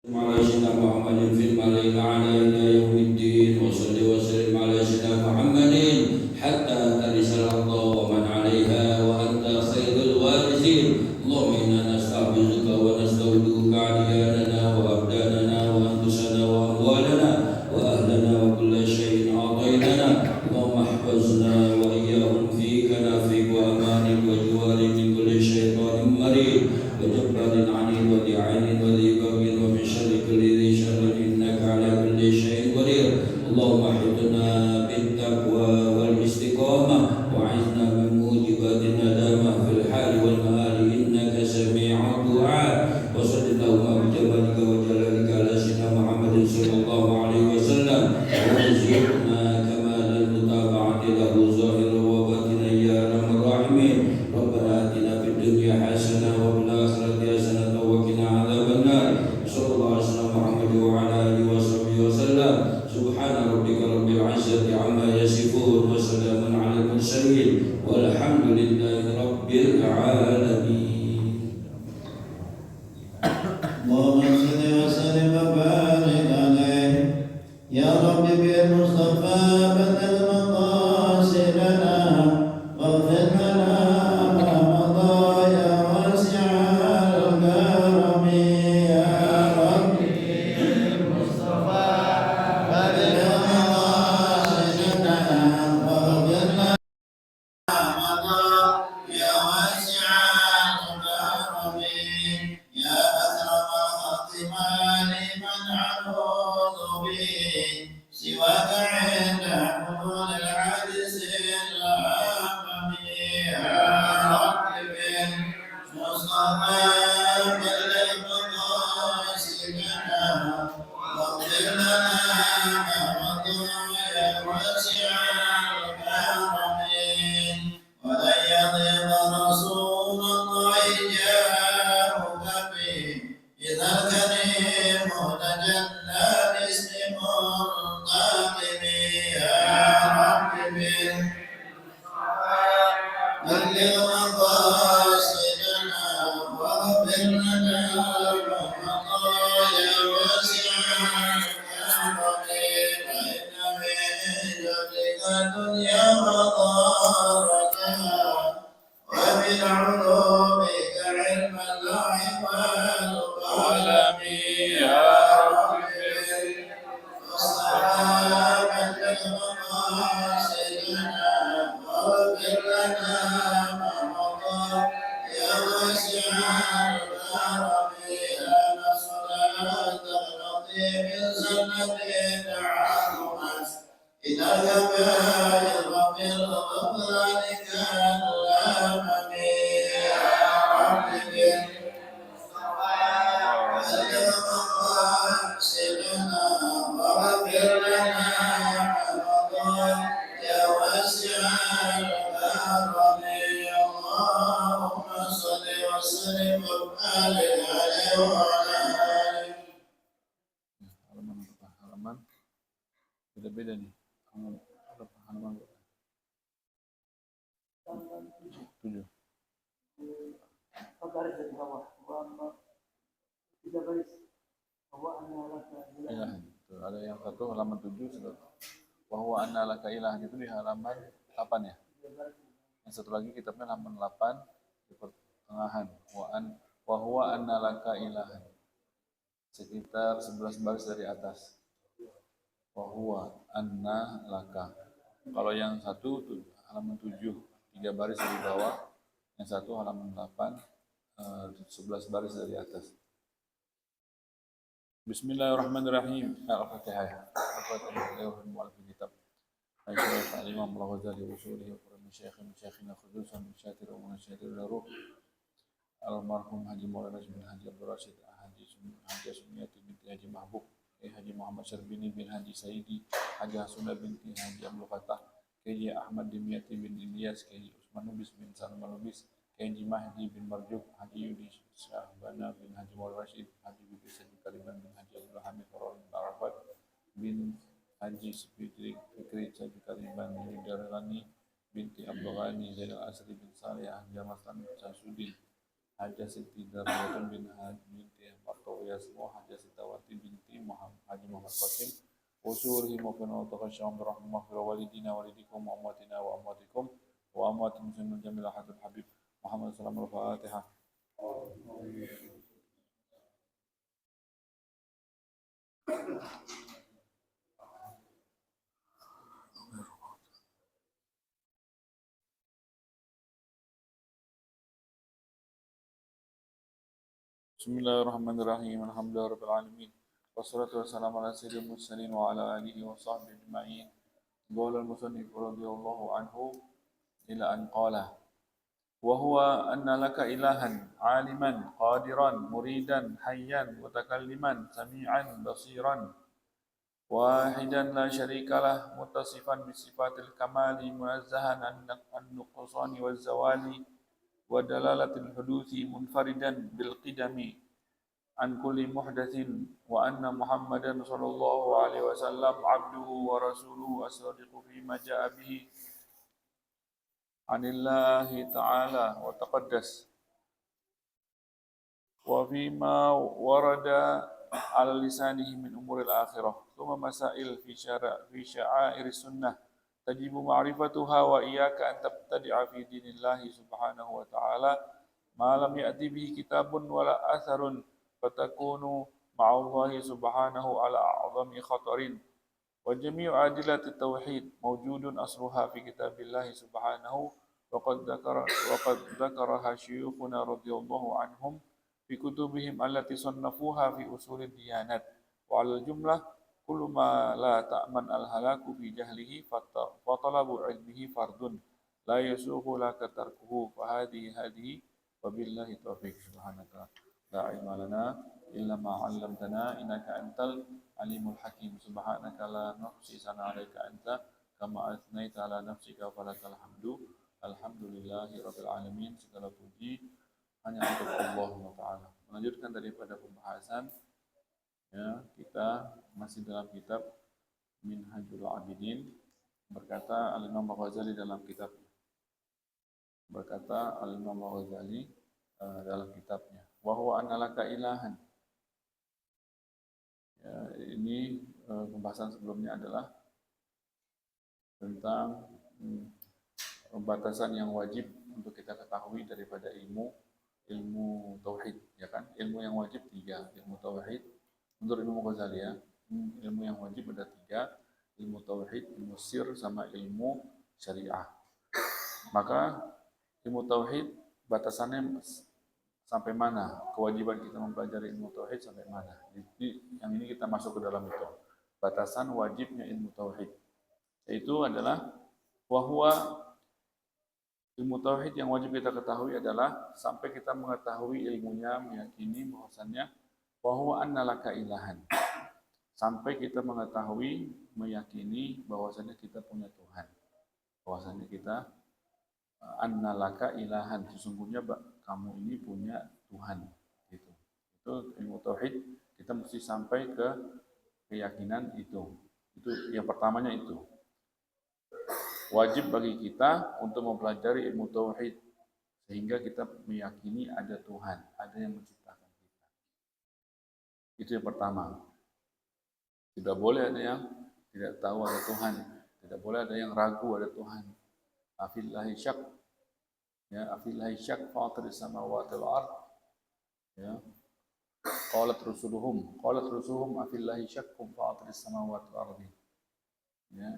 على سيدنا محمد في الملأ الأعلى إلى يوم الدين وصل وسلم على سيدنا محمد حتى ترث الأرض ومن عليها وأنت خير الوارثين. اللهم إنا نستعبدك ونستودعك أدياننا وأبداننا وأنفسنا وأموالنا وأهلنا وكل شيء أعطيتنا. اللهم احفظنا وإياهم في كنفك وأمانك وجوارك من كل شيطان مريض وجبار عنيد وذي عين وذي بغي ومن شر كل ذي شر إنك على كل شيء قدير. اللهم احفظنا بالتقوى والاستقامة وعزنا من موجبات الندامة في الحال والمآل إنك سميع الدعاء. وصل اللهم بجمالك وجلالك على سيدنا محمد صلى الله عليه وسلم وارزقنا كمال المتابعة له ظاهرا وباطنا يا أرحم الراحمين. ربنا آتنا في الدنيا حسنة وفي الآخرة حسنة وقنا عذاب النار. صلى الله على سيدنا محمد وعلى آله وصحبه وسلم. سبحان ربك رب العزة عما يصفون وسلام على المرسلين والحمد لله رب العالمين. اللهم صل وسلم وبارك عليه يا رب بالمصطفى بلغ مقاصدنا واغفر لنا ما مضى يا واسع الكرم يا رب بالمصطفى بلغ مقاصدنا واغفر لنا ما مضى يا واسع الكرم يا أكرم الخاتمان من عبود به سواك عند حلول العجز الأمم يا رب بالمصطفى بلغ مقاصدنا واغفر لنا ما مضى يا واسع الكرم ولن يضل رسول الله جاءك به إذا الكريم تجلى باسم منتقم يا رب بلغ مقاصدنا واغفر لنا ما مضى يا واسع الكرم فإن من جودك الدنيا وضارتها ومن علومك علم اللوح والقلم يا رب والسلام بلغ مقاصدنا واغفر لنا ما مضى يا واسع الكرم أن الصلاة التي من سنة عظمت إلى الكبائر بالغفران كالأمم يا رب بلغ مقاصدنا واغفر لنا ما مضى يا واسع الكرم اللهم صل وسلم وبارك عليه وعلى آله. halaman beda-beda nih halaman 7. baris dari bawah, tiga baris bahwa Ilahan. Tuh, ada yang satu halaman 7, bahwa anna laka ilahan itu di halaman 8 ya. Yang satu lagi kitabnya halaman 8 di pertengahan. Wa huwa anna laka ilahan. Sekitar 11 baris dari atas. Wa huwa anna laka. Kalau yang satu tuh, halaman 7, 3 baris dari bawah. Yang satu halaman 8, 11 baris dari atas. Bismillahirrahmanirrahim. Al-Fatihah. Al-Fatihah. Al-Fatihah. Kitab. Aisyah al-Imam al-Ghazali usulih wa Syekhina khususan Syatir wa Syatir Daruh. Almarhum Haji Maulana bin Haji Abdul Rashid Haji Sunniyati binti Haji Mahbub, Haji Muhammad Syarbini bin Haji Saidi, Haji Hasuna binti Haji Abdul Fattah, Haji Ahmad Dimyati bin Ilyas, Haji Usman Lubis bin Salman Lubis, Haji Mahdi bin Marjuk, Haji Yudi Syahbana bin Haji Maulana Rashid, Haji Bibi Saji Kaliman bin Haji Abdul Hamid Farol bin Arafat bin Haji Fikri Saji Kaliman bin Darlani binti Abdul Ghani Zainal Asri bin Saleh, Haji Maslan bin Syamsuddin, Haji Siti Darwatun bin Haji binti Mustafa Yasmo Haji Sitawati binti Haji Muhammad Qasim usurihim wa kunawataka syam rahmah wa walidina walidikum wa amwatina wa amwatikum wa amwatim muslimin jamil hadul habib Muhammad sallallahu alaihi wasallam. Bismillahirrahmanirrahim. Alhamdulillahirabbil alamin. Wassalatu wassalamu ala sayyidil mursalin wa ala alihi wa sahbihi ajma'in. Qala al-musannif radhiyallahu anhu ila an qala wa huwa anna laka ilahan aliman qadiran muridan hayyan mutakalliman sami'an basiran wahidan la syarikalah muttasifan bi sifatil kamali munazzahan an nuqsani waz zawali wa dalalatil huduthi munfaridan bil qidami an kulli muhdatsin wa anna Muhammadan sallallahu alaihi wasallam abduhu wa rasuluhu as-sadiqu fi ma jaa bihi anillahi ta'ala wa taqaddas wa fima warada ala lisanihi min umuril akhirah thumma masail fi sya'air sunnah tajibu ma'rifatuha wa iyyaka an tabtadi'a fi dinillahi subhanahu wa ta'ala ma lam ya'ti bihi kitabun wala atharun fatakunu ma'allahi subhanahu ala a'zami khatarin wa jami'u adilati tauhid mawjudun asluha fi kitabillahi subhanahu wa qad dzakaraha syuyukhuna radhiyallahu anhum fi kutubihim allati sannafuha fi usulid diyanat wa al jumlah kullu ma la ta'man al halaku fi jahlihi fa talabu ilmihi fardun la yasuhu laka tarkuhu fa hadhihi wa billahi taufiq subhanaka la ilma lana illa ma 'allamtana innaka antal alimul hakim subhanaka la nuhsi sana 'alaika anta kama athnaita ala nafsika falakal hamdu alhamdulillahi rabbil alamin segala puji hanya untuk Allah Ta'ala. Melanjutkan daripada pembahasan ya, kita masih dalam kitab Minhajul Abidin. Berkata Al-Imam Al-Ghazali dalam kitabnya. Berkata Al-Imam Al-Ghazali dalam kitabnya, wa huwa anna laka ilahan. Ya, ini pembahasan sebelumnya adalah tentang batasan yang wajib untuk kita ketahui daripada ilmu tauhid, ya kan? Ilmu yang wajib 3, ilmu tauhid menurut Imam Ghazali ya. Ilmu yang wajib ada 3, ilmu tauhid, ilmu sir sama ilmu syariah. Maka ilmu tauhid batasannya sampai mana? Kewajiban kita mempelajari ilmu tauhid sampai mana? Jadi yang ini kita masuk ke dalam itu. Batasan wajibnya ilmu tauhid. Yaitu adalah bahwa ilmu tauhid yang wajib kita ketahui adalah sampai kita mengetahui ilmunya, meyakini bahwasannya bahwa annalaka ilahan. Sampai kita mengetahui, meyakini bahwasannya kita punya Tuhan. Bahwasannya kita annalaka ilahan, sesungguhnya kamu ini punya Tuhan gitu. Itu ilmu tauhid, kita mesti sampai ke keyakinan itu. Itu yang pertamanya itu. Wajib bagi kita untuk mempelajari ilmu tauhid sehingga kita meyakini ada Tuhan, ada yang menciptakan kita. Itu yang pertama. Tidak boleh ada yang tidak tahu ada Tuhan, tidak boleh ada yang ragu ada Tuhan. Afillahi syak, ya afillahi syak fatiris samawati wal ard. Ya. Qalat rusuluhum afillahi syakkum fatiris samawati wal ard. Ya.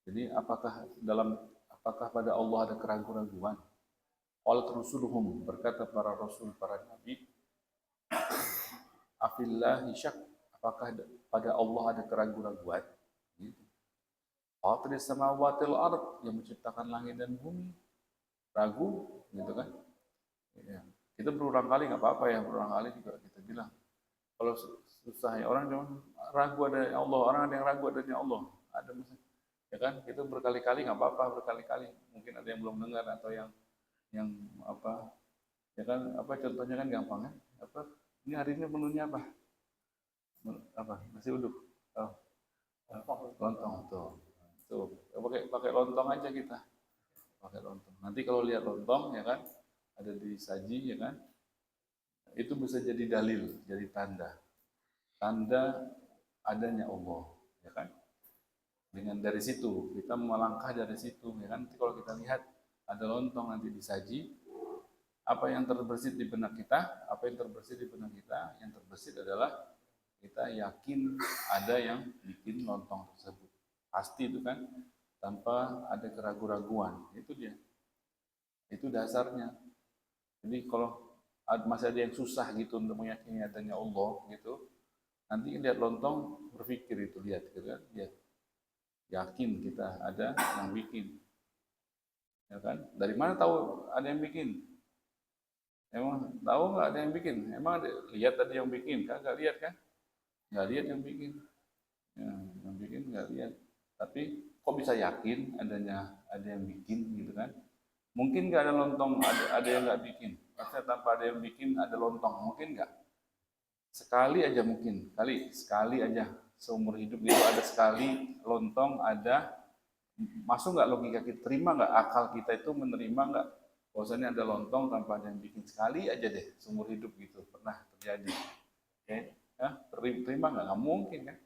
Jadi apakah pada Allah ada keraguan-raguan? Qalat rusuluhum, berkata para rasul, para nabi, afillahi syak, apakah pada Allah ada keraguan-raguan? Gitu. Fatiris samawati wal ard, yang menciptakan langit dan bumi. Ragu, gitu kan? Ya. Kita berulang kali nggak apa-apa ya, berulang kali juga kita bilang. Kalau susah ya orang cuma ragu ada Allah, orang ada yang ragu adanya Allah, ada misalnya. Ya kan, kita berkali-kali nggak apa-apa, berkali-kali. Mungkin ada yang belum dengar atau yang apa, ya kan, apa contohnya kan gampang kan? Apa? Ini hari ini menunya apa? Apa? Nasi uduk. Oh. Lontong tuh. Pakai lontong aja kita. Pakai lontong. Nanti kalau lihat lontong ya kan, ada di saji ya kan. itu bisa jadi dalil, jadi tanda adanya Allah, ya kan? Dengan dari situ kita melangkah dari situ, ya kan? Nanti kalau kita lihat ada lontong nanti disaji, apa yang terbersit di benak kita, apa yang terbersit di benak kita, yang terbersit adalah kita yakin ada yang bikin lontong tersebut, pasti itu kan, tanpa ada keraguan-raguan, itu dia, itu dasarnya. Jadi kalau masih ada yang susah gitu untuk meyakini adanya Allah gitu, nanti lihat lontong berpikir itu, lihat gitu kan, lihat, yakin kita ada yang bikin, ya kan? Dari mana tahu ada yang bikin? Emang tahu nggak ada yang bikin? Emang lihat ada yang bikin? Kan nggak lihat kan? Nggak lihat yang bikin, ya, yang bikin nggak lihat. Tapi kok bisa yakin ada yang bikin gitu kan? Mungkin nggak ada lontong, ada yang nggak bikin. Maksudnya tanpa ada yang bikin ada lontong, mungkin nggak? Sekali aja mungkin, sekali aja seumur hidup itu ada sekali lontong, ada. Masuk nggak logika kita, terima nggak akal kita itu menerima nggak bahwasanya ada lontong tanpa ada yang bikin? Sekali aja deh seumur hidup gitu pernah terjadi, oke ya, terima nggak mungkin kan?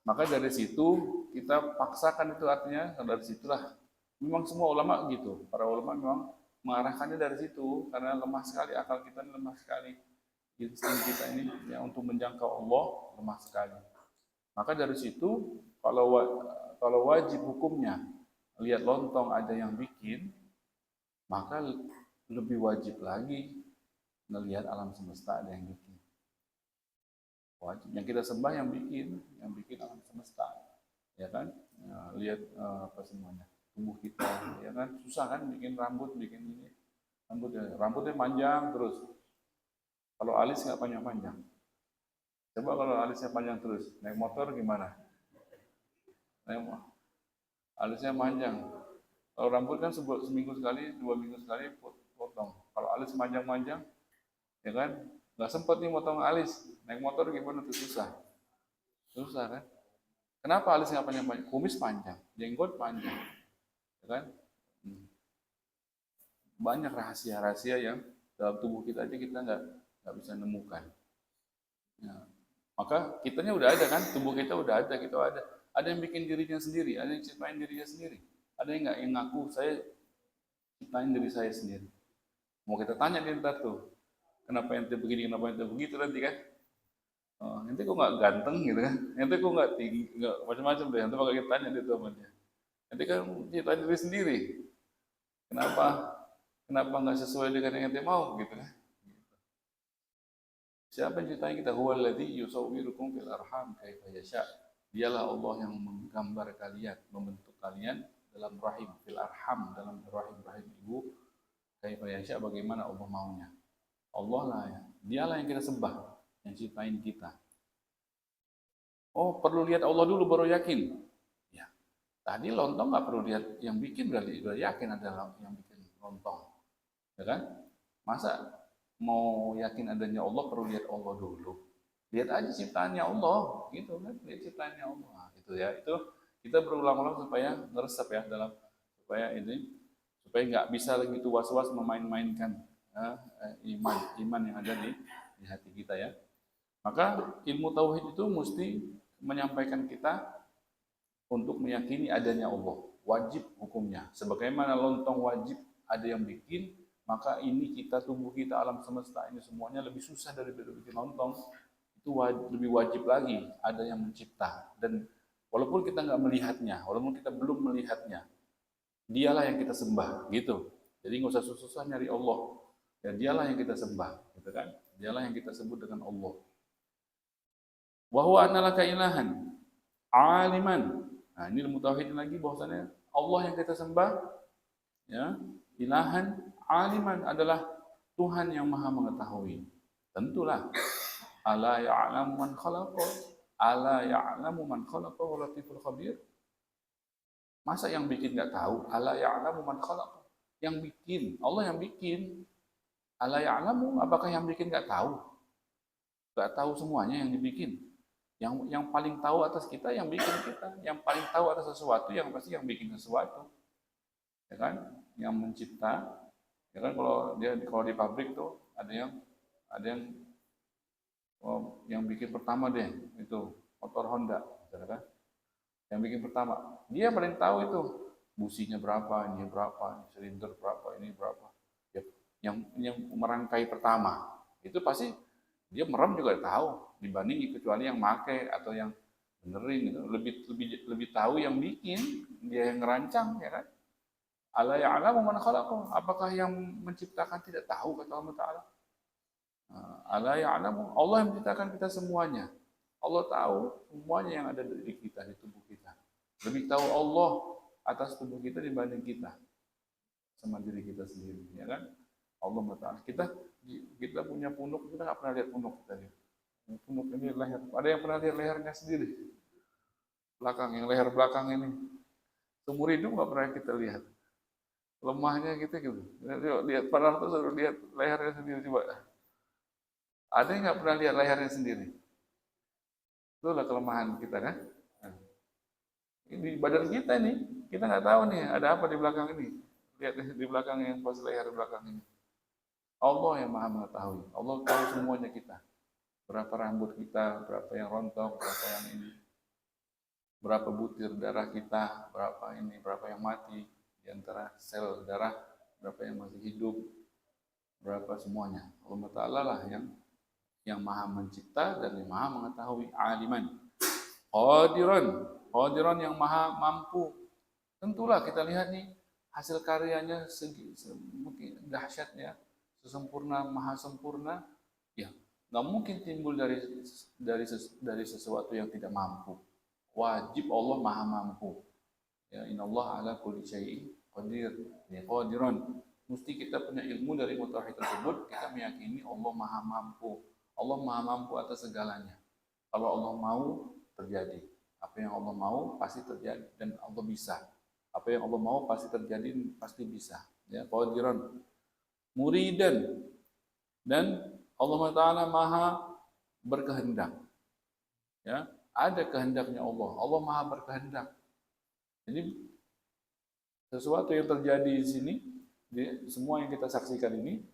Maka dari situ kita paksakan, itu artinya dari situlah memang semua ulama gitu, para ulama memang mengarahkannya dari situ, karena lemah sekali akal kita, lemah sekali insting kita ini ya untuk menjangkau Allah, lemah sekali. Maka dari situ kalau wajib hukumnya lihat lontong ada yang bikin, maka lebih wajib lagi melihat alam semesta ada yang bikin. Wajib, yang kita sembah yang bikin alam semesta, ya kan? Ya, lihat apa semuanya, tubuh kita, ya kan? Susah kan bikin rambut, bikin ini, rambutnya panjang terus. Kalau alis nggak panjang-panjang. Coba kalau alisnya panjang terus, naik motor gimana? Alisnya panjang. Kalau rambut kan seminggu sekali, 2 minggu sekali potong. Kalau alis panjang-panjang, ya kan? Nggak sempat nih motong alis. Naik motor gimana tuh, susah. Susah kan? Kenapa alis nggak panjang-panjang? Kumis panjang, jenggot panjang, ya kan? Banyak rahasia-rahasia yang dalam tubuh kita aja kita nggak bisa nemukan. Ya. Maka kitanya udah ada kan, tubuh kita udah ada, kita ada. Ada yang bikin dirinya sendiri, ada yang ciptain dirinya sendiri. Ada yang nggak, yang ngaku saya ciptain diri saya sendiri. Mau kita tanya dia ntar tuh, kenapa ente begini, kenapa ente begitu nanti kan? Oh, ente kok nggak ganteng gitu kan? Ente kok nggak tinggi, nggak macam-macam deh. Nanti bakal kita tanya dia tuh sama dia. Ente kan ciptain diri sendiri. Kenapa nggak sesuai dengan yang ente mau gitu kan? Siapa yang ciptain kita? Huwallazi yusawwirukum fil arham kaifa yasha. Dialah Allah yang menggambar kalian, membentuk kalian dalam rahim, fil arham, dalam rahim ibu, kaifa yasha, bagaimana Allah maunya. Allah lah ya. Dialah yang kita sembah, yang ciptain kita. Oh, perlu lihat Allah dulu baru yakin. Ya. Tadi lontong nggak perlu lihat yang bikin, berarti udah yakin adalah yang bikin lontong. Ya kan? Masa mau yakin adanya Allah perlu lihat Allah dulu? Lihat aja ciptaannya Allah, gitu kan? Lihat ciptaannya Allah, gitu ya. Itu kita berulang-ulang supaya ngeresep ya dalam, supaya nggak bisa lagi itu was-was memain-mainkan iman yang ada di hati kita ya. Maka ilmu tauhid itu mesti menyampaikan kita untuk meyakini adanya Allah, wajib hukumnya. Sebagaimana lontong wajib ada yang bikin, maka ini kita, tubuh kita, alam semesta ini semuanya lebih susah daripada bikin lontong. Itu lebih wajib lagi ada yang mencipta. Dan walaupun kita nggak melihatnya, walaupun kita belum melihatnya, dialah yang kita sembah gitu. Jadi nggak usah susah-susah nyari Allah, ya dialah yang kita sembah gitu kan. Dialah yang kita sebut dengan Allah. Wa huwa annalaka ilahan aliman. Nah, ini ilmu tauhid lagi, bahwasanya Allah yang kita sembah ya, ilahan aliman, adalah Tuhan yang maha mengetahui. Tentulah, ala ya'lamu man khalaqa, ala ya'lamu man khalaqa wa latiful khabir. Masa yang bikin nggak tahu? Ala ya'lamu man khalaqa. Yang bikin, Allah yang bikin. Ala ya'lamu, apakah yang bikin nggak tahu? Nggak tahu semuanya yang dibikin. Yang paling tahu atas kita yang bikin kita. Yang paling tahu atas sesuatu yang pasti yang bikin sesuatu. Ya kan? Yang mencipta. Ya kan, kalau di pabrik tuh ada yang Ada yang bikin pertama deh itu motor Honda, kan? Yang bikin pertama, dia paling tahu itu businya berapa, ini berapa, silinder berapa, ini berapa. Ya, yang merangkai pertama itu pasti dia merem juga tahu dibanding kecuali yang make atau yang benerin gitu. Lebih tahu yang bikin, dia yang ngerancang, ya kan? Ala ya'lamu man khalaqah. Apakah yang menciptakan tidak tahu, kata Allah Ta'ala? Ala ya'lamu, Allah yang menciptakan kita semuanya. Allah tahu semuanya yang ada di kita, di tubuh kita. Lebih tahu Allah atas tubuh kita dibanding kita sama diri kita sendiri, ya kan? Allah Ta'ala. Kita punya punuk, kita nggak pernah lihat punuk kita lihat. Punuk ini leher. Ada yang pernah lihat lehernya sendiri? Belakang, yang leher belakang ini. Seumur hidup nggak pernah kita lihat. Lemahnya kita gitu. Lihat padahal tuh suruh lihat lehernya sendiri coba. Ada yang nggak pernah lihat lehernya sendiri? Itulah kelemahan kita kan. Nah, ini badan kita nih, kita nggak tahu nih ada apa di belakang ini. Lihat di belakang yang pas leher belakang ini. Allah yang maha mengetahui. Allah tahu semuanya kita. Berapa rambut kita, berapa yang rontok, berapa yang ini. Berapa butir darah kita, berapa ini, berapa yang mati di antara sel darah, berapa yang masih hidup, berapa semuanya. Allah Ta'ala lah yang maha mencipta dan yang maha mengetahui. Aliman, qadiran yang maha mampu. Tentulah kita lihat nih hasil karyanya mungkin dahsyatnya, sesempurna, maha sempurna, ya nggak mungkin timbul dari sesuatu yang tidak mampu. Wajib Allah maha mampu. Ya, innallaha ala kulli syai'in qadir. Ya, qadiran. Mesti kita punya ilmu dari mutawahhid tersebut, kita meyakini Allah maha mampu. Allah maha mampu atas segalanya. Kalau Allah mau, terjadi. Apa yang Allah mau pasti terjadi dan Allah bisa. Apa yang Allah mau pasti terjadi, pasti bisa. Ya, qadiran. Muridan, dan Allah Ta'ala maha berkehendak. Ya, ada kehendaknya Allah. Allah maha berkehendak. Jadi sesuatu yang terjadi di sini, semua yang kita saksikan ini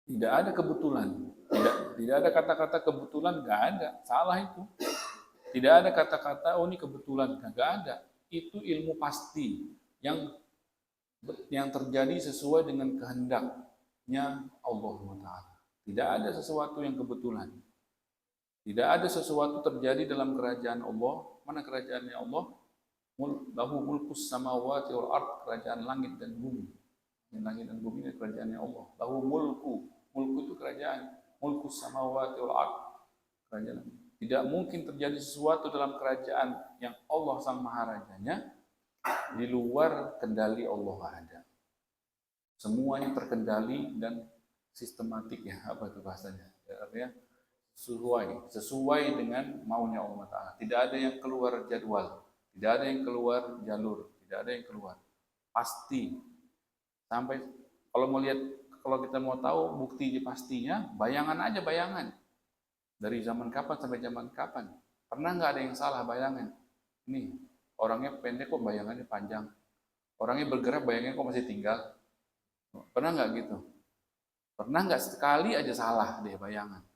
tidak ada kebetulan. Tidak ada kata-kata kebetulan, nggak ada. Salah itu. Tidak ada kata-kata oh ini kebetulan, nggak ada. Itu ilmu pasti yang terjadi sesuai dengan kehendaknya Allah Ta'ala. Tidak ada sesuatu yang kebetulan. Tidak ada sesuatu terjadi dalam kerajaan Allah. Mana kerajaannya Allah? Lahu mulkus samawati wal ard, kerajaan langit dan bumi. Langit dan bumi ini kerajaannya Allah. Lahu mulku itu kerajaan. Mulkus samawati wal ard, kerajaan. Tidak mungkin terjadi sesuatu dalam kerajaan yang Allah sang maha rajanya di luar kendali Allah ada. Semuanya terkendali dan sistematik, ya, apa itu bahasanya? Artinya sesuai dengan maunya Allah Ta'ala. Tidak ada yang keluar jadwal, tidak ada yang keluar jalur, tidak ada yang keluar. Pasti. Sampai kalau kita mau tahu bukti pastinya, bayangan aja bayangan. Dari zaman kapan sampai zaman kapan. Pernah nggak ada yang salah bayangan? Nih, orangnya pendek kok bayangannya panjang. Orangnya bergerak bayangannya kok masih tinggal. Pernah nggak gitu? Pernah nggak sekali aja salah deh bayangan?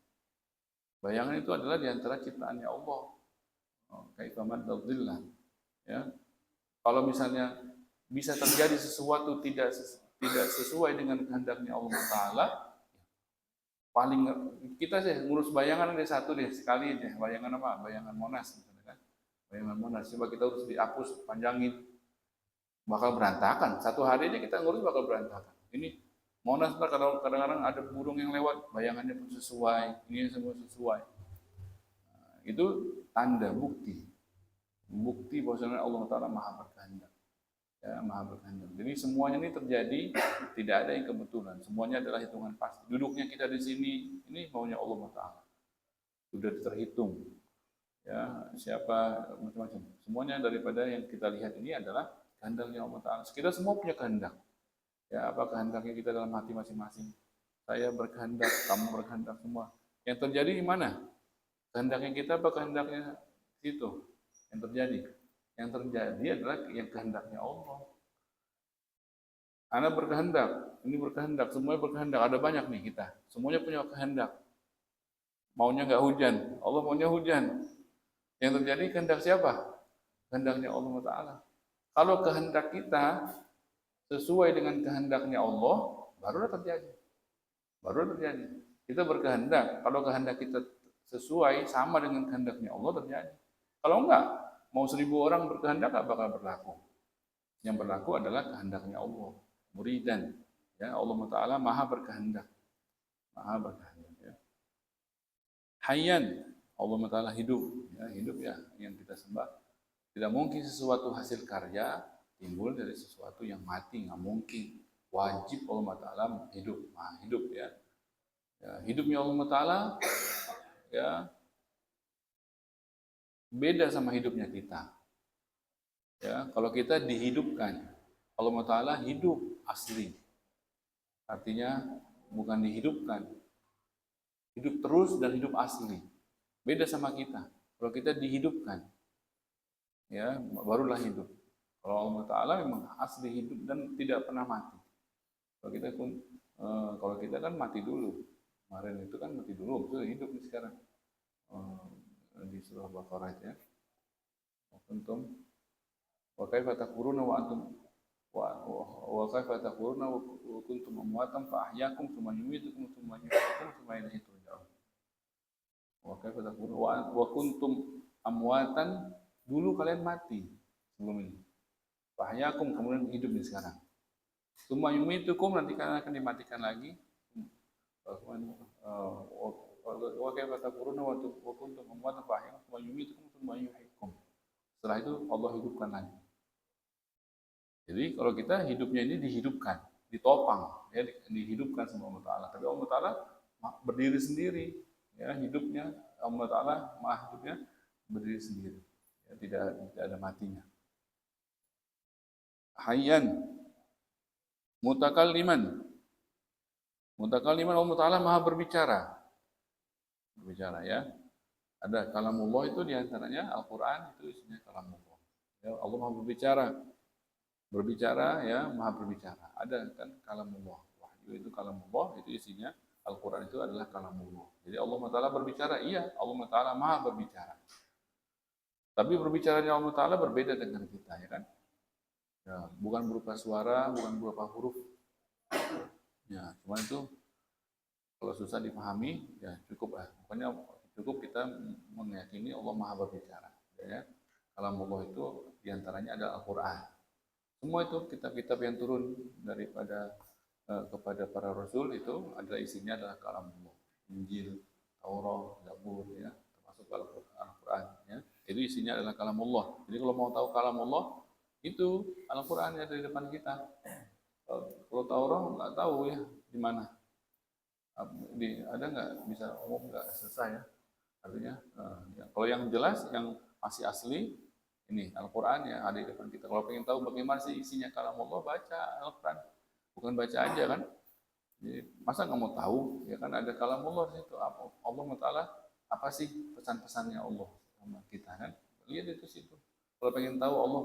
Bayangan itu adalah diantara ciptaannya Allah. Kaifaman tadillah. Ya. Kalau misalnya bisa terjadi sesuatu tidak sesuai dengan kehendaknya Allah Ta'ala, paling kita sih ngurus bayangan ada satu deh, sekali aja. Bayangan apa? Bayangan Monas. Kan? Bayangan Monas. Coba kita harus dihapus, panjangin. Bakal berantakan. Satu hari aja kita ngurus bakal berantakan. Ini Monas kadang-kadang ada burung yang lewat, bayangannya pun sesuai, ini semua sesuai. Nah, itu tanda bukti bahwasanya Allah Ta'ala maha berkehendak. Ya, maha berkehendak. Jadi semuanya ini terjadi, tidak ada yang kebetulan. Semuanya adalah hitungan pasti. Duduknya kita di sini, ini maunya Allah Ta'ala. Sudah terhitung. Ya, siapa macam-macam. Semuanya daripada yang kita lihat ini adalah kehendaknya Allah Ta'ala. Kita semua punya kehendak. Ya, apa kehendaknya kita dalam hati masing-masing. Saya berkehendak, kamu berkehendak semua. Yang terjadi di mana? Kehendaknya kita apa kehendaknya itu? Yang terjadi adalah yang kehendaknya Allah. Ana berkehendak, ini berkehendak, semuanya berkehendak. Ada banyak nih kita, semuanya punya kehendak. Maunya nggak hujan, Allah maunya hujan. Yang terjadi kehendak siapa? Kehendaknya Allah Taala. Kalau kehendak kita sesuai dengan kehendaknya Allah, baru terjadi. Baru terjadi. Kita berkehendak, kalau kehendak kita sesuai sama dengan kehendaknya Allah, terjadi. Kalau enggak, mau 1000 orang berkehendak nggak bakal berlaku. Yang berlaku adalah kehendaknya Allah. Muridan, ya, Allah Taala maha berkehendak. Maha berkehendak, ya. Hayyan, Allah Taala hidup, ya, hidup, ya, yang kita sembah. Tidak mungkin sesuatu hasil karya timbul dari sesuatu yang mati, nggak mungkin. Wajib Allah Taala hidup, maha hidup, ya. Ya, hidupnya Allah Taala, ya, beda sama hidupnya kita. Ya, kalau kita dihidupkan, Allah Taala hidup asli. Artinya bukan dihidupkan, hidup terus dan hidup asli. Beda sama kita. Kalau kita dihidupkan, ya, barulah hidup. Kalau Allah Taala memang asli hidup dan tidak pernah mati. Kalau kita kan mati dulu. Kemarin itu kan mati dulu, itu hidup nih sekarang. Di surah Baqarah, ya. Kuntum wa kaifa takfuruna wa antum wa kaifa takfuruna wa kuntum amwatan fa ahyaakum tsumma yumitukum tsumma yuhyikum tsumma ilaihi turja'un. Wa kaifa takfuruna wa kuntum amwatan, dulu kalian mati sebelum ini. Fa ahyaakum, kemudian hidup nih sekarang. Tsumma yumitukum, nanti kalian akan dimatikan lagi. Wa kaifa takfuruna wa kuntum amwatan fa ahyaakum tsumma yumitukum tsumma yuhyikum. Setelah itu Allah hidupkan lagi. Jadi kalau kita hidupnya ini dihidupkan, ditopang, ya, dihidupkan sama Allah Taala. Tapi Allah Taala berdiri sendiri, ya, hidupnya Allah Taala maha hidupnya berdiri sendiri, ya, tidak ada matinya. Hayyan, mutakalliman. Mutakalliman, Allah Taala maha berbicara, ya. Ada kalamullah, itu diantaranya Al-Quran, itu isinya kalamullah. Ya, Allah maha berbicara, ya, maha berbicara. Ada kan kalamullah, wahyu itu kalamullah, itu isinya Al-Quran itu adalah kalamullah. Jadi Allah Taala berbicara, iya, Allah Taala maha berbicara. Tapi berbicaranya Allah Taala berbeda dengan kita, ya kan? Ya, bukan berupa suara, bukan berupa huruf. Ya, cuma itu kalau susah dipahami, ya cukup lah. Pokoknya cukup kita meyakini Allah maha berbicara, ya. Kalamullah itu diantaranya ada Al-Quran. Semua itu kitab-kitab yang turun kepada para rasul itu adalah isinya adalah kalamullah. Injil, Taurat, Zabur, ya, termasuk Al-Quran, ya. Itu isinya adalah kalamullah. Jadi kalau mau tahu kalamullah, itu Al-Quran yang ada di depan kita. Kalau Taurat nggak tahu, ya, di mana. Ada nggak, bisa umum nggak selesai, ya. Artinya, ya, kalau yang jelas, yang masih asli, ini Al-Quran, ya, ada di depan kita. Kalau pengen tahu bagaimana sih isinya kalamullah, baca Al-Quran. Bukan baca aja, kan. Jadi, masa nggak mau tahu, ya kan, ada kalamullah di situ. Allah Ta'ala, apa sih pesan-pesannya Allah sama kita, kan. Lihat itu situ. Kalau pengen tahu Allah,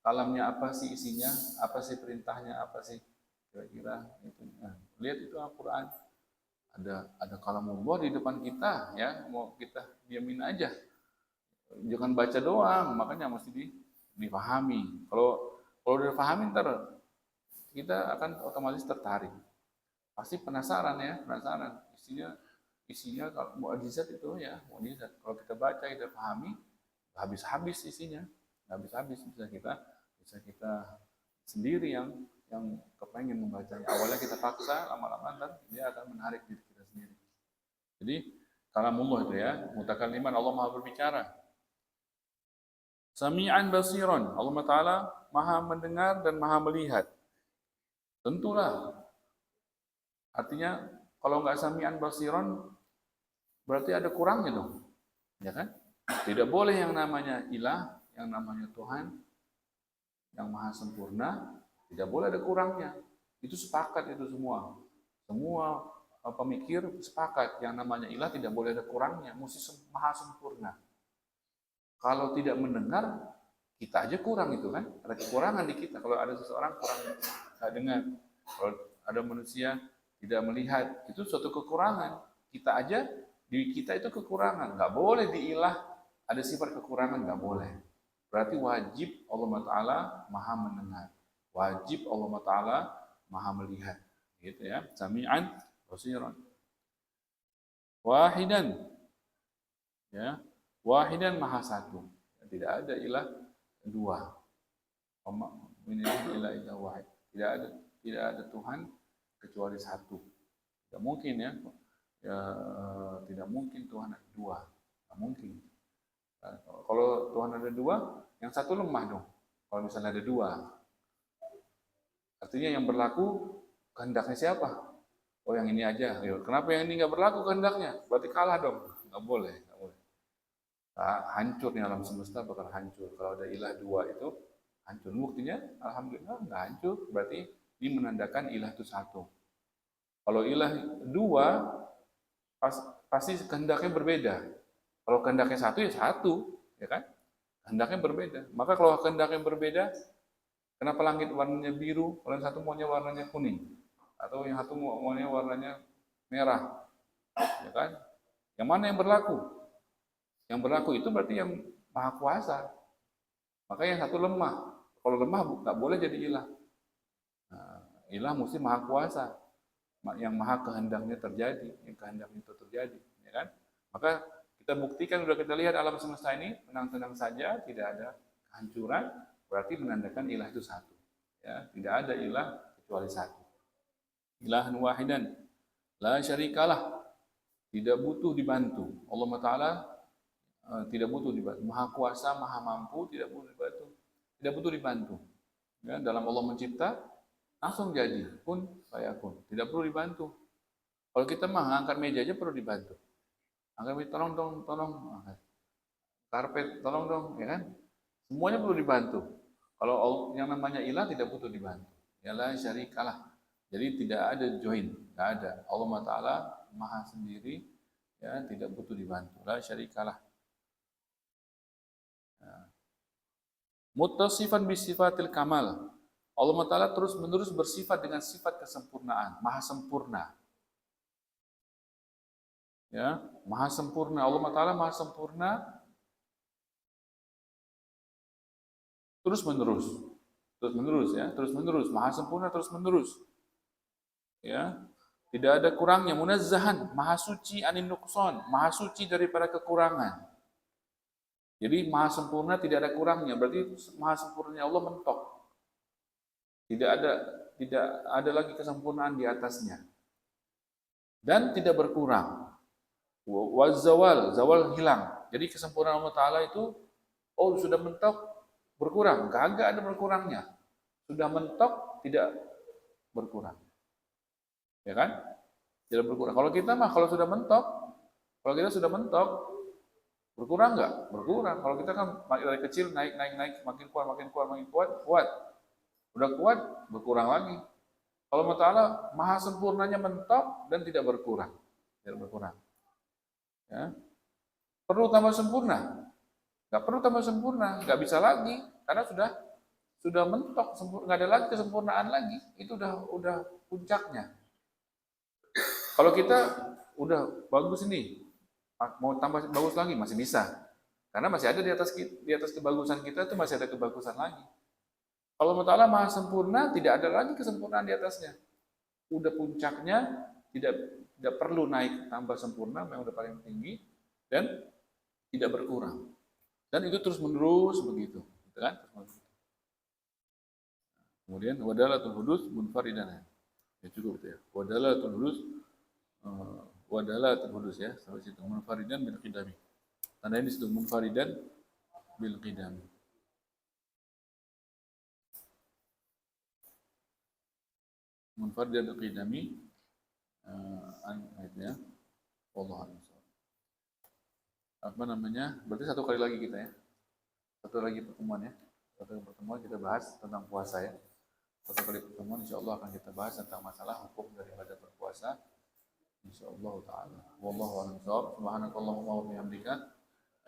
kalamnya apa sih isinya, apa sih perintahnya, apa sih kira-kira itu. Nah, lihat itu Al-Quran. Ada kalamullah di depan kita, ya, mau kita diamin aja, jangan baca doang, makanya mesti dipahami. Kalau udah pahami, ntar kita akan otomatis tertarik, pasti penasaran, ya, penasaran isinya kalau mukjizat itu, ya, mukjizat. Kalau kita baca, kita pahami, habis-habis isinya, habis-habis, bisa kita sendiri yang kepengen membacanya. Awalnya kita paksa, lama-lama ntar dia akan menarik diri kita sendiri. Jadi kalamullah itu, ya, mutakalliman, Allah maha berbicara. Sami'an basiran, Allah Ta'ala maha mendengar dan maha melihat. Tentulah, artinya kalau nggak sami'an basiran, berarti ada kurangnya dong, ya kan? Tidak boleh yang namanya ilah, yang namanya Tuhan, yang maha sempurna, tidak boleh ada kurangnya. Itu sepakat, itu semua pemikir sepakat, yang namanya ilah tidak boleh ada kurangnya, mesti maha sempurna. Kalau tidak mendengar, Kita aja kurang itu kan, ada kekurangan di kita. Kalau ada seseorang kurang nggak dengar, kalau ada manusia tidak melihat, itu suatu kekurangan. Kita aja, di kita itu kekurangan. Nggak boleh diilah ada sifat kekurangan, nggak boleh. Berarti wajib Allah Ta'ala maha mendengar. Wajib Allah Ta'ala maha melihat. Gitu ya, sami'an basiran. Wahidan. Ya, wahidan maha satu. Tidak ada ilah dua. Tidak ada Tuhan kecuali satu. Tidak mungkin ya, tidak mungkin Tuhan ada dua. Tidak mungkin. Kalau Tuhan ada dua, yang satu lemah dong. Kalau misalnya ada dua, artinya yang berlaku kehendaknya siapa? Oh yang ini aja. Kenapa yang ini nggak berlaku kehendaknya? Berarti kalah dong. Nggak boleh. Nggak boleh. Hancur nih alam semesta bakal hancur. Kalau ada ilah dua itu hancur. Buktinya alhamdulillah nggak hancur. Berarti ini menandakan ilah itu satu. Kalau ilah dua pasti kehendaknya berbeda. Kalau kehendaknya satu ya satu, ya kan? Kehendaknya berbeda. Maka kalau kehendaknya berbeda, kenapa langit warnanya biru, kalau yang satu maunya warnanya kuning, atau yang satu maunya warnanya merah, ya kan? Yang mana yang berlaku? Yang berlaku itu berarti yang maha kuasa. Maka yang satu lemah. Kalau lemah nggak boleh jadi ilah. Nah, ilah mesti maha kuasa, yang maha kehendaknya terjadi, yang kehendaknya itu terjadi, ya kan? Maka kita buktikan, sudah kita lihat alam semesta ini tenang-tenang saja, tidak ada kehancuran, berarti menandakan ilah itu satu. Ya, tidak ada ilah kecuali satu. Ilahan wahidan, la syarikalah, tidak butuh dibantu. Allah Ta'ala tidak butuh dibantu. Maha kuasa, maha mampu, tidak butuh dibantu. Tidak butuh dibantu. Ya, dalam Allah mencipta, langsung jadi, kun fayakun. Tidak perlu dibantu. Kalau kita mah angkat meja aja perlu dibantu. Angkat meja, tolong dong, tolong. Karpet, tolong dong, ya kan? Semuanya perlu dibantu. Kalau yang namanya ilah tidak butuh dibantu. Yalah syarikalah. Jadi tidak ada join, tidak ada. Allah Ta'ala maha sendiri, ya tidak butuh dibantu. La syarikalah. Muttasifan bisifatil kamal. Allah Ta'ala terus-menerus bersifat dengan sifat kesempurnaan, maha sempurna. Ya, maha sempurna. Allah Ta'ala maha sempurna terus-menerus. Terus-menerus ya, terus-menerus, maha sempurna terus-menerus. Ya. Tidak ada kurangnya, munazzahan, maha suci anin nuqsan, maha suci daripada kekurangan. Jadi maha sempurna tidak ada kurangnya, berarti maha sempurnanya Allah mentok. Tidak ada lagi kesempurnaan di atasnya. Dan tidak berkurang. Zawal hilang. Jadi kesempurnaan Allah Ta'ala itu, sudah mentok, berkurang. Kagak ada berkurangnya. Sudah mentok, tidak berkurang. Ya kan? Tidak berkurang. Kalau kita mah, kalau kita sudah mentok, berkurang nggak? Berkurang. Kalau kita kan dari kecil naik, makin kuat. Udah kuat, berkurang lagi. Kalau Allah Ta'ala maha sempurnanya mentok dan tidak berkurang. Tidak berkurang. Ya. Perlu tambah sempurna? Nggak perlu tambah sempurna, nggak bisa lagi, karena sudah mentok, nggak ada lagi kesempurnaan lagi. Itu udah puncaknya. Kalau kita udah bagus ini, mau tambah bagus lagi masih bisa, karena masih ada di atas kebagusan kita itu masih ada kebagusan lagi. Kalau Allah Ta'ala maha sempurna, tidak ada lagi kesempurnaan di atasnya. Udah puncaknya, tidak perlu naik tambah sempurna, memang udah paling tinggi dan tidak berkurang. Dan itu terus menerus begitu, gitu kan? Kemudian wadalatul hudus munfaridan. Ya cukup itu ya. Wadalatul hudus ya, sampai situ munfaridan bil qidami. Tanda ini situ munfaridan bil qidami. Munfaridan bil qidami ayatnya Allah apa namanya? Berarti satu kali lagi kita ya. Satu lagi pertemuan ya. Satu pertemuan kita bahas tentang puasa ya. Satu kali pertemuan insyaallah akan kita bahas tentang masalah hukum daripada berpuasa. Insyaallah taala. Wallahu a'lam bishawab. Subhanakallahumma wa bihamdika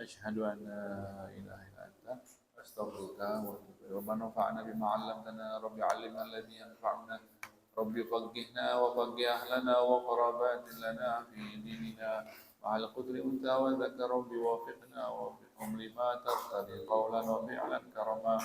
asyhadu an la ilaha illa anta نستغفرك ونتوب إليك. ربنا انفعنا بما علمتنا، رب علمنا الذي ينفعنا، رب فقهنا وفقه أهلنا وقرابات لنا في ديننا مع القدر أنت وذكر، رب وفقنا ووفقهم لما ترتضي قولا وفعلا كرما،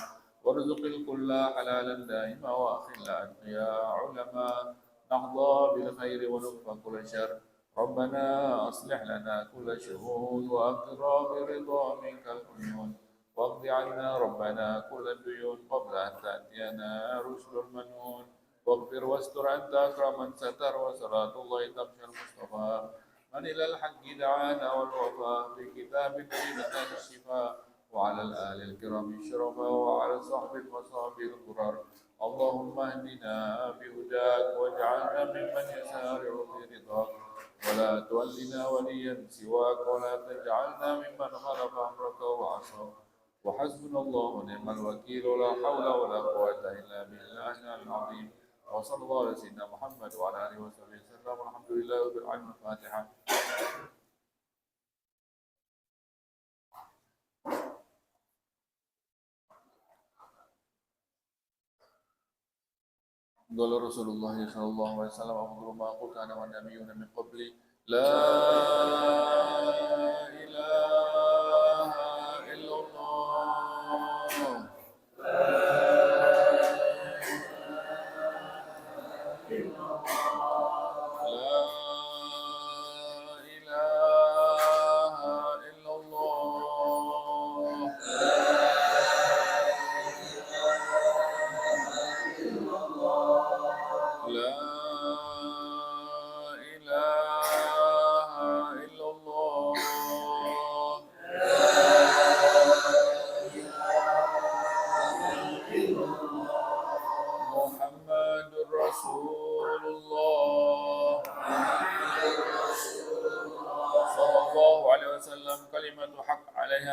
وارزق الكل حلالا دائما وأخل أتقياء علما، نحظى بالخير ونكفى كل شر. ربنا أصلح لنا كل شؤون وأقرى برضا منك العيون، واقض عنا ربنا كل الديون قبل أن تأتينا رشد المنون، واغفر واستر أنت أكرم من ستر، وصلاة الله تغشى المصطفى من إلى الحق دعانا والوفاء في كتاب فيه الشفاء، وعلى الآل الكرام الشرفاء، وعلى الصحب المصابي الغرر. اللهم اهدنا بهداك واجعلنا ممن يسارع في رضاك، ولا تولنا وليا سواك، ولا تجعلنا ممن خالف أمرك وعصاك. وحسبنا الله ونعم الوكيل، ولا حول ولا قوة إلا بالله العظيم. وصلى الله على سيدنا محمد وعلى آله وصحبه وسلم، والحمد لله رب العالمين. الفاتحة. قال رسول الله صلى الله عليه وسلم: أفضل ما قلت أنا والنبيون من قبلي لا إله إلا الله.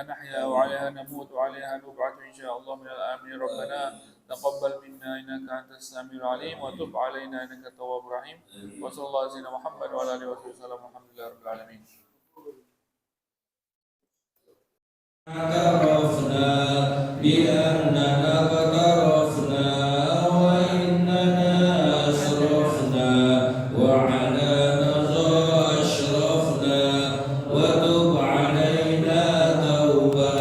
نحيا وعليها نموت وعليها نبعث إن شاء الله من الآمنين. ربنا تقبل منا إنك أنت السميع العليم، وتب علينا إنك التواب الرحيم. وصلى الله على سيدنا محمد وعلى آله وصحبه وسلم، والحمد لله رب العالمين. اعترفنا بأننا اقترفنا وإننا أسرفنا وعلى نظى أشرفنا، وتب علينا توبة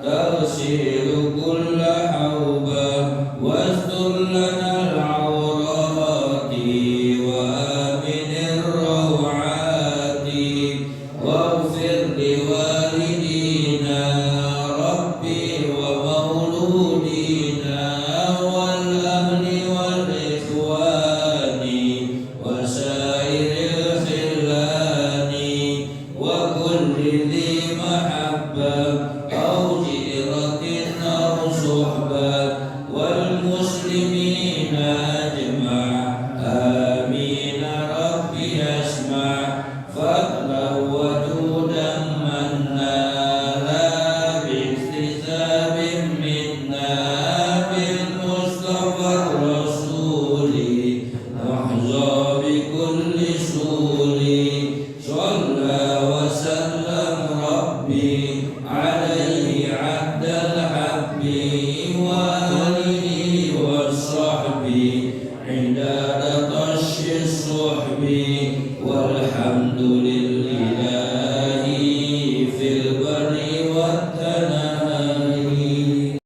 تغسل كل حوبة، واستر لنا العورات وآمن الروعات، واغفر لوالدينا ربي ومولودينا والأهل والإخوان وسائر الخلان وكل ذي محبة أو جيرة أو صحبة والمسلمين أجمع. آمين ربي اسمع فضلا وجودا منا لا باكتساب منا بالمصطفى الرسول نحظى بكل سول. صلى وسلم ربي عليه عبد الحب وآله وصحبه عند